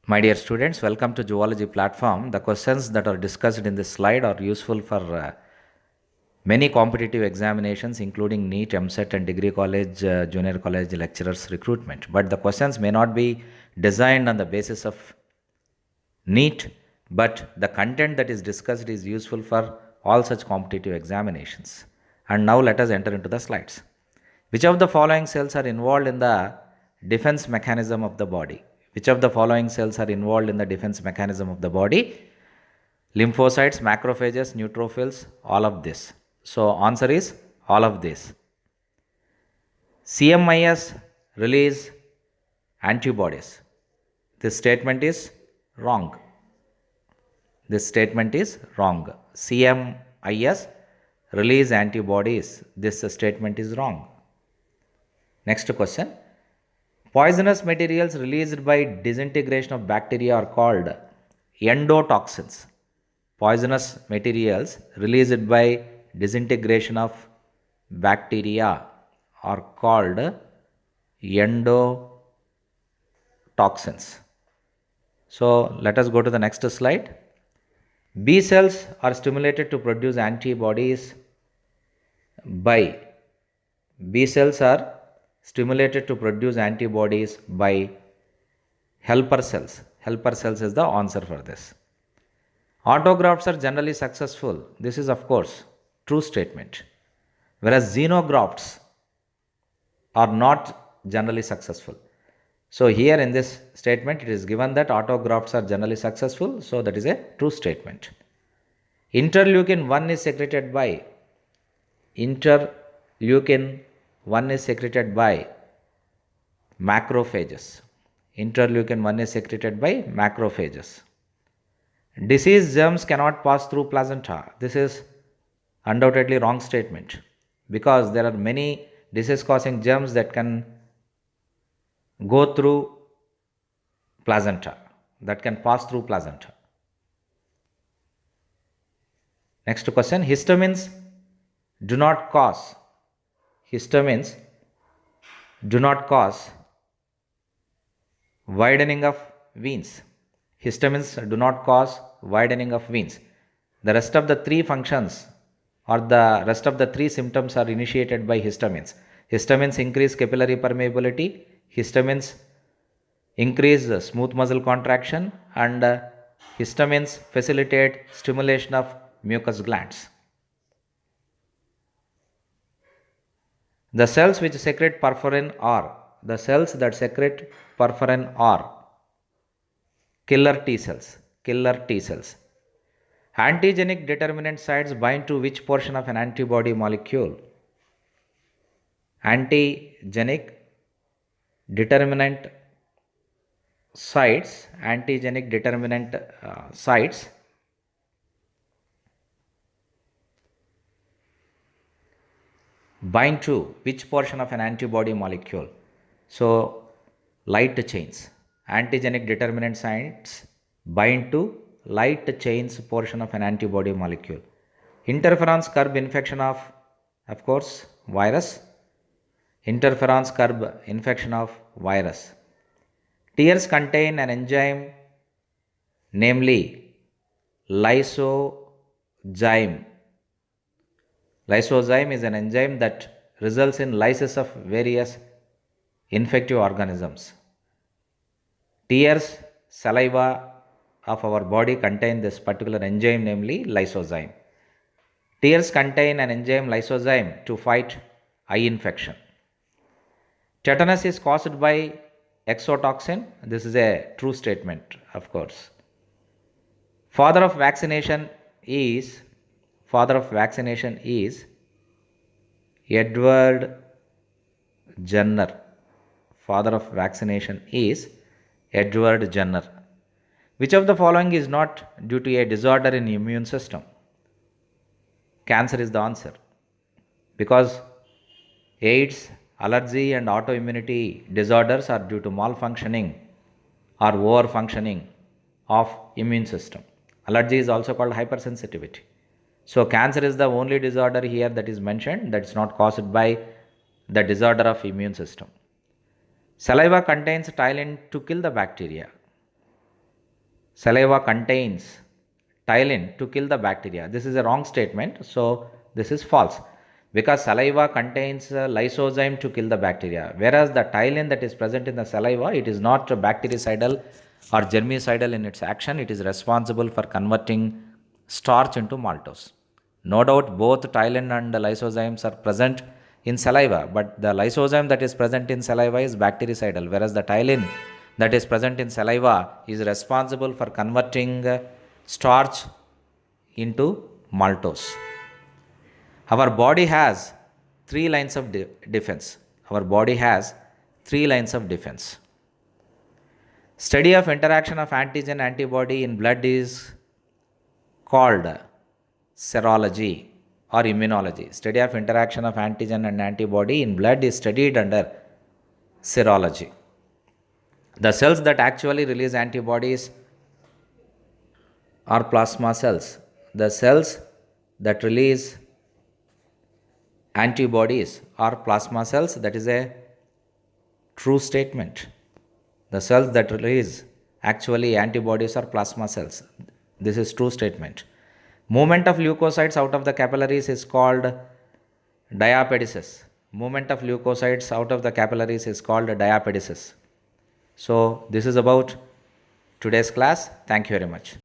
My dear students, welcome to Zoology platform. The questions that are discussed in this slide are useful for many competitive examinations, including NEET, MSET, and degree college, junior college lecturers recruitment. But the questions may not be designed on the basis of NEET, but the content that is discussed is useful for all such competitive examinations. And now let us enter into the slides. Which of the following cells are involved in the defense mechanism of the body? Which of the following cells are involved in the defense mechanism of the body? Lymphocytes, macrophages, neutrophils, all of this. So answer is all of this. CMIS release antibodies. This statement is wrong. This statement is wrong. CMIS release antibodies. This statement is wrong. Next question. Poisonous materials released by disintegration of bacteria are called endotoxins. Poisonous materials released by disintegration of bacteria are called endotoxins. So let us go to the next slide. B cells are stimulated to produce antibodies by B cells are stimulated to produce antibodies by helper cells. Helper cells is the answer for this. Autografts are generally successful. This is, of course, true statement. Whereas xenografts are not generally successful. So here in this statement, it is given that autografts are generally successful. So that is a true statement. Interleukin 1 is secreted by Interleukin 1 is secreted by macrophages. Interleukin 1 is secreted by macrophages. Disease germs cannot pass through placenta. This is undoubtedly wrong statement because there are many disease causing germs that can go through placenta, that can pass through placenta. Next question. Histamines do not cause widening of veins. Histamines do not cause widening of veins. The rest of the three functions or the rest of the three symptoms are initiated by histamines. Histamines increase capillary permeability, histamines increase smooth muscle contraction, and histamines facilitate stimulation of mucous glands. The cells which secrete perforin are killer T cells. Antigenic determinant sites bind to which portion of an antibody molecule? Antigenic determinant sites bind to which portion of an antibody molecule? So light chains. Antigenic determinant sites bind to light chains portion of an antibody molecule. Interferons curb infection of course, virus. Interferons curb infection of virus. Tears contain an enzyme, namely lysozyme. Lysozyme is an enzyme that results in lysis of various infective organisms. Tears, saliva of our body contain this particular enzyme, namely lysozyme. Tears contain an enzyme lysozyme to fight eye infection. Tetanus is caused by exotoxin. This is a true statement, of course. Father of vaccination is Edward Jenner. Father of vaccination is Edward Jenner. Which of the following is not due to a disorder in immune system? Cancer is the answer. Because AIDS, allergy and autoimmunity disorders are due to malfunctioning or overfunctioning of immune system. Allergy is also called hypersensitivity. So cancer is the only disorder here that is mentioned that is not caused by the disorder of immune system. Saliva contains ptyalin to kill the bacteria. saliva contains tylen to kill the bacteria. This is a wrong statement, so this is false, because saliva contains lysozyme to kill the bacteria, whereas the tylen that is present in the saliva, it is not bactericidal or germicidal in its action. It is responsible for converting starch into maltose. No doubt both tylen and lysozymes are present in saliva, but the lysozyme that is present in saliva is bactericidal, whereas the tylen that is present in saliva is responsible for converting starch into maltose. Our body has three lines of defense. Our body has three lines of defense. Study of interaction of antigen antibody in blood is called serology or immunology. Study of interaction of antigen and antibody in blood is studied under serology. The cells that actually release antibodies are plasma cells. The cells that release antibodies are plasma cells. That is a true statement. The cells that release actually antibodies are plasma cells. This is true statement. Movement of leukocytes out of the capillaries is called diapedesis. Movement of leukocytes out of the capillaries is called diapedesis. So this is about today's class. Thank you very much.